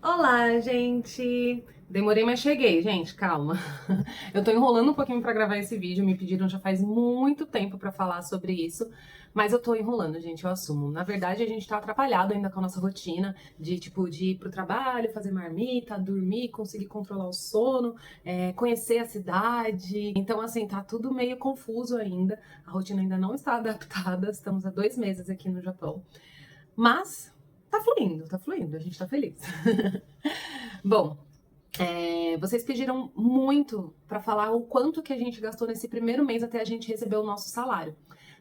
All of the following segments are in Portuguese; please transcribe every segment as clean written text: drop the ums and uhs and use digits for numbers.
Olá, gente! Demorei, mas cheguei, gente, calma. Eu tô enrolando um pouquinho pra gravar esse vídeo, me pediram já faz muito tempo pra falar sobre isso, mas eu tô enrolando, gente, eu assumo. Na verdade, a gente tá atrapalhado ainda com a nossa rotina de ir pro trabalho, fazer marmita, dormir, conseguir controlar o sono, conhecer a cidade. Então, assim, tá tudo meio confuso ainda. A rotina ainda não está adaptada, estamos há 2 meses aqui no Japão. Mas tá fluindo, a gente tá feliz. Bom, vocês pediram muito para falar o quanto que a gente gastou nesse primeiro mês até a gente receber o nosso salário.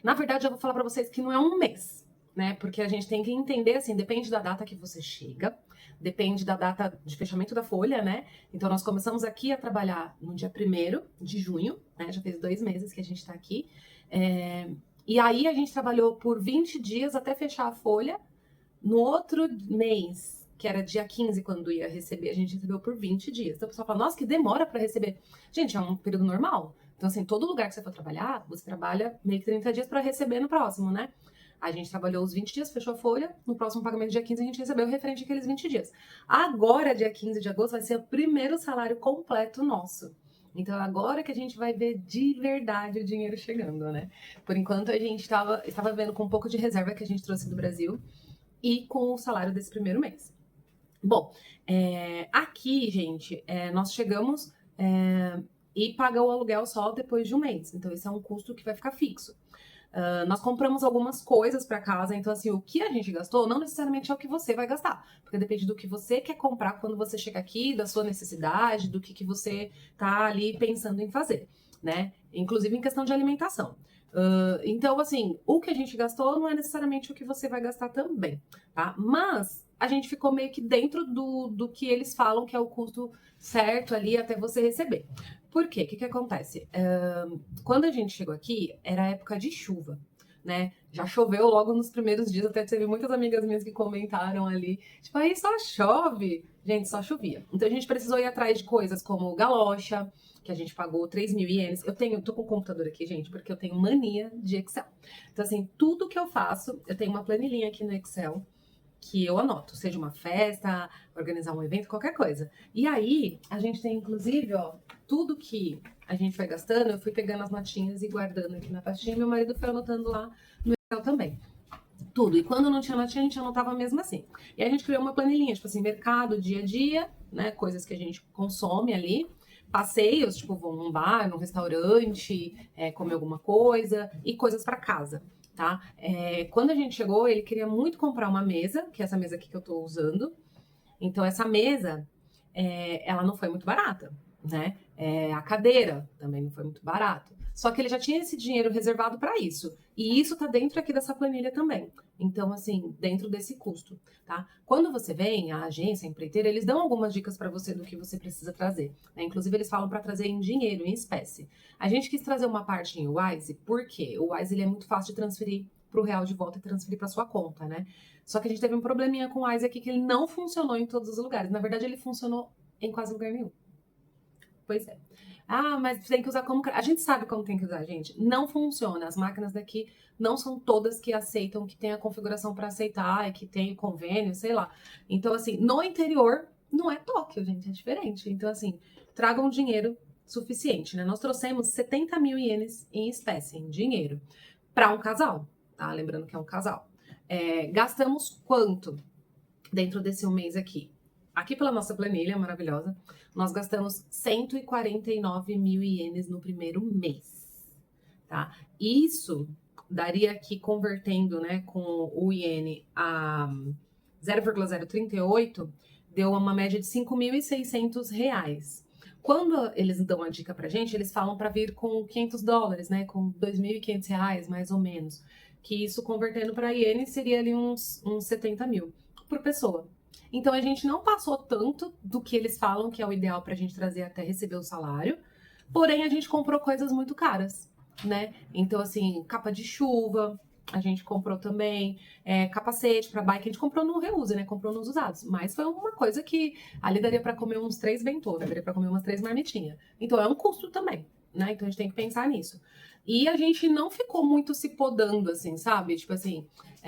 Na verdade, eu vou falar para vocês que não é um mês, né? Porque a gente tem que entender assim, depende da data que você chega, depende da data de fechamento da folha, né? Então nós começamos aqui a trabalhar no dia 1º de junho, né? Já fez 2 meses que a gente está aqui. E aí a gente trabalhou por 20 dias até fechar a folha. No outro mês, que era dia 15, quando ia receber, a gente recebeu por 20 dias. Então o pessoal fala, nossa, que demora para receber. Gente, é um período normal. Então, assim, todo lugar que você for trabalhar, você trabalha meio que 30 dias para receber no próximo, né? A gente trabalhou os 20 dias, fechou a folha. No próximo pagamento, dia 15, a gente recebeu o referente àqueles 20 dias. Agora, dia 15 de agosto, vai ser o primeiro salário completo nosso. Então, agora que a gente vai ver de verdade o dinheiro chegando, né? Por enquanto, a gente estava vendo com um pouco de reserva que a gente trouxe do Brasil e com o salário desse primeiro mês. Bom, aqui, gente, nós chegamos e paga o aluguel só depois de um mês. Então, esse é um custo que vai ficar fixo. Nós compramos algumas coisas para casa, então, assim, o que a gente gastou não necessariamente é o que você vai gastar, porque depende do que você quer comprar quando você chega aqui, da sua necessidade, do que você tá ali pensando em fazer, né? Inclusive em questão de alimentação. Então, assim, o que a gente gastou não é necessariamente o que você vai gastar também, tá? Mas a gente ficou meio que dentro do que eles falam que é o custo certo ali até você receber. Por quê? O que acontece? Quando a gente chegou aqui, era época de chuva, né? Já choveu logo nos primeiros dias, até teve muitas amigas minhas que comentaram ali, tipo, aí só chove. Gente, só chovia. Então a gente precisou ir atrás de coisas como galocha, que a gente pagou 3.000 ienes. Tô com o computador aqui, gente, porque eu tenho mania de Excel. Então, assim, tudo que eu faço, eu tenho uma planilhinha aqui no Excel que eu anoto, seja uma festa, organizar um evento, qualquer coisa. E aí, a gente tem, inclusive, ó, tudo que a gente foi gastando, eu fui pegando as notinhas e guardando aqui na pastinha, e meu marido foi anotando lá no Excel também. Tudo. E quando não tinha notinha, a gente anotava mesmo assim. E aí a gente criou uma planilhinha, tipo assim, mercado, dia a dia, né? Coisas que a gente consome ali. Passeios, tipo, vou num bar, num restaurante, comer alguma coisa, e coisas para casa, tá? Quando a gente chegou, ele queria muito comprar uma mesa, que é essa mesa aqui que eu tô usando. Então, essa mesa, ela não foi muito barata, né? A cadeira também não foi muito barato. Só que ele já tinha esse dinheiro reservado para isso. E isso tá dentro aqui dessa planilha também. Então, assim, dentro desse custo, tá? Quando você vem, a agência, a empreiteira, eles dão algumas dicas para você do que você precisa trazer, né? Inclusive, eles falam para trazer em dinheiro, em espécie. A gente quis trazer uma parte em Wise, porque o Wise ele é muito fácil de transferir para o real de volta e transferir para sua conta, né? Só que a gente teve um probleminha com o Wise aqui que ele não funcionou em todos os lugares. Na verdade, ele funcionou em quase lugar nenhum. Pois é. Ah, mas tem que usar como. A gente sabe como tem que usar, gente. Não funciona. As máquinas daqui não são todas que aceitam, que tem a configuração para aceitar e que tem o convênio, sei lá. Então, assim, no interior não é Tóquio, gente, é diferente. Então, assim, tragam dinheiro suficiente, né? Nós trouxemos 70.000 ienes em espécie, em dinheiro, para um casal, tá? Lembrando que é um casal. Gastamos quanto dentro desse um mês aqui? Aqui pela nossa planilha maravilhosa, nós gastamos 149.000 ienes no primeiro mês, tá? Isso daria aqui convertendo, né, com o iene a 0,038, deu uma média de 5.600 reais. Quando eles dão a dica pra gente, eles falam para vir com US$ 500, né, com 2.500 reais, mais ou menos. Que isso convertendo para iene seria ali uns 70 mil por pessoa. Então a gente não passou tanto do que eles falam que é o ideal para a gente trazer até receber o salário, porém a gente comprou coisas muito caras, né? Então, assim, capa de chuva, a gente comprou também, capacete para bike, a gente comprou no reuse, né? Comprou nos usados. Mas foi uma coisa que ali daria para comer uns 3 bentô, né? Daria para comer umas 3 marmitinhas. Então é um custo também. né? Então a gente tem que pensar nisso. E a gente não ficou muito se podando, assim, sabe? Tipo assim,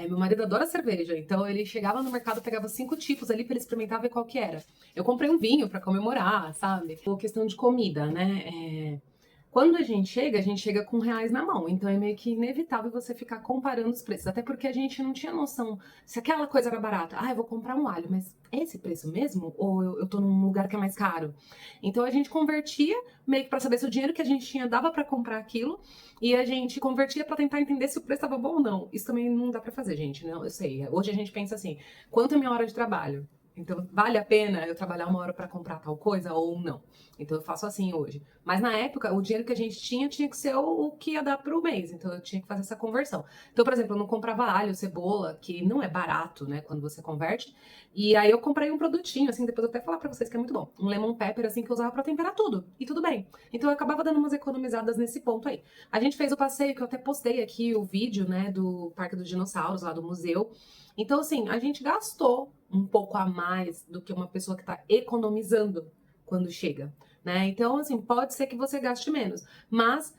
meu marido adora cerveja, então ele chegava no mercado, pegava 5 tipos ali pra ele experimentar, ver qual que era. Eu comprei um vinho pra comemorar, sabe? Ou questão de comida, né? Quando a gente chega com reais na mão. Então é meio que inevitável você ficar comparando os preços. Até porque a gente não tinha noção se aquela coisa era barata. Ah, eu vou comprar um alho, mas é esse preço mesmo? Ou eu tô num lugar que é mais caro? Então a gente convertia meio que pra saber se o dinheiro que a gente tinha dava pra comprar aquilo. E a gente convertia pra tentar entender se o preço estava bom ou não. Isso também não dá pra fazer, gente. Não, eu sei. Hoje a gente pensa assim: quanto é minha hora de trabalho? Então, vale a pena eu trabalhar uma hora para comprar tal coisa ou não? Então, eu faço assim hoje. Mas na época, o dinheiro que a gente tinha que ser o que ia dar pro mês. Então, eu tinha que fazer essa conversão. Então, por exemplo, eu não comprava alho, cebola, que não é barato, né, quando você converte. E aí eu comprei um produtinho, assim, depois eu até falar pra vocês que é muito bom. Um lemon pepper, assim, que eu usava pra temperar tudo. E tudo bem. Então, eu acabava dando umas economizadas nesse ponto aí. A gente fez o passeio, que eu até postei aqui o vídeo, né, do Parque dos Dinossauros, lá do museu. Então, assim, a gente gastou um pouco a mais do que uma pessoa que está economizando quando chega, né? Então, assim, pode ser que você gaste menos, mas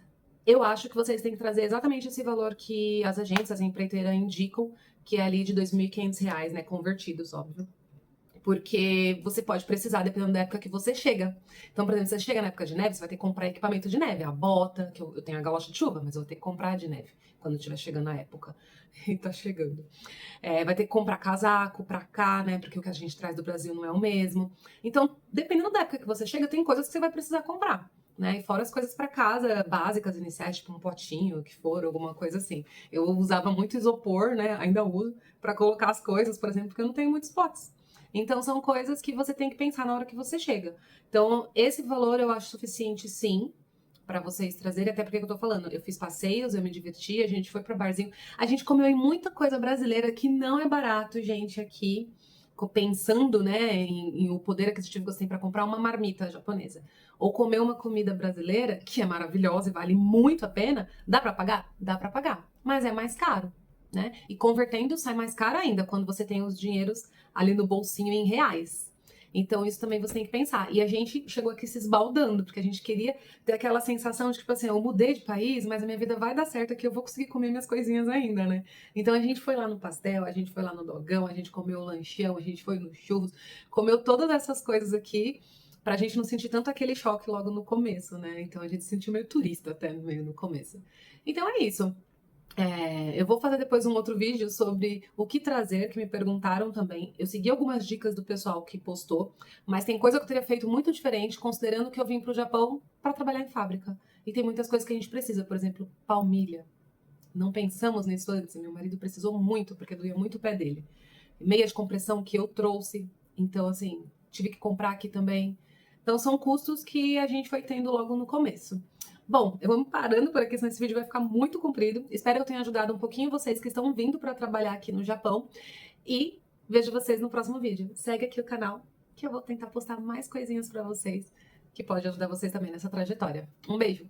eu acho que vocês têm que trazer exatamente esse valor que as agências, a empreiteira indicam, que é ali de R$ 2.500, né? Convertidos, óbvio. Porque você pode precisar, dependendo da época que você chega. Então, por exemplo, você chega na época de neve, você vai ter que comprar equipamento de neve. A bota, que eu tenho a galocha de chuva, mas eu vou ter que comprar de neve quando estiver chegando a época. E tá chegando. Vai ter que comprar casaco pra cá, né? Porque o que a gente traz do Brasil não é o mesmo. Então, dependendo da época que você chega, tem coisas que você vai precisar comprar. Né? E fora as coisas para casa, básicas, iniciais, tipo um potinho, o que for, alguma coisa assim. Eu usava muito isopor, né? Ainda uso, para colocar as coisas, por exemplo, porque eu não tenho muitos potes. Então, são coisas que você tem que pensar na hora que você chega. Então, esse valor eu acho suficiente, sim, para vocês trazerem, até porque eu tô falando, eu fiz passeios, eu me diverti, a gente foi para barzinho, a gente comeu em muita coisa brasileira que não é barato, gente, aqui, pensando, né, em o poder aquisitivo que você tem para comprar uma marmita japonesa, ou comer uma comida brasileira, que é maravilhosa e vale muito a pena, dá para pagar? Dá para pagar, mas é mais caro, né? E convertendo sai mais caro ainda quando você tem os dinheiros ali no bolsinho em reais. Então, isso também você tem que pensar. E a gente chegou aqui se esbaldando, porque a gente queria ter aquela sensação de, tipo assim, eu mudei de país, mas a minha vida vai dar certo aqui, eu vou conseguir comer minhas coisinhas ainda, né? Então, a gente foi lá no pastel, a gente foi lá no dogão, a gente comeu o lanchão, a gente foi no churros, comeu todas essas coisas aqui, pra gente não sentir tanto aquele choque logo no começo, né? Então, a gente se sentiu meio turista até meio no começo. Então, é isso. Eu vou fazer depois um outro vídeo sobre o que trazer, que me perguntaram também. Eu segui algumas dicas do pessoal que postou, mas tem coisa que eu teria feito muito diferente, considerando que eu vim para o Japão para trabalhar em fábrica. E tem muitas coisas que a gente precisa, por exemplo, palmilha. Não pensamos nisso antes. Meu marido precisou muito, porque doía muito o pé dele. Meia de compressão que eu trouxe, então, assim, tive que comprar aqui também. Então, são custos que a gente foi tendo logo no começo. Bom, eu vou me parando por aqui, senão esse vídeo vai ficar muito comprido. Espero que eu tenha ajudado um pouquinho vocês que estão vindo para trabalhar aqui no Japão. E vejo vocês no próximo vídeo. Segue aqui o canal, que eu vou tentar postar mais coisinhas para vocês, que pode ajudar vocês também nessa trajetória. Um beijo!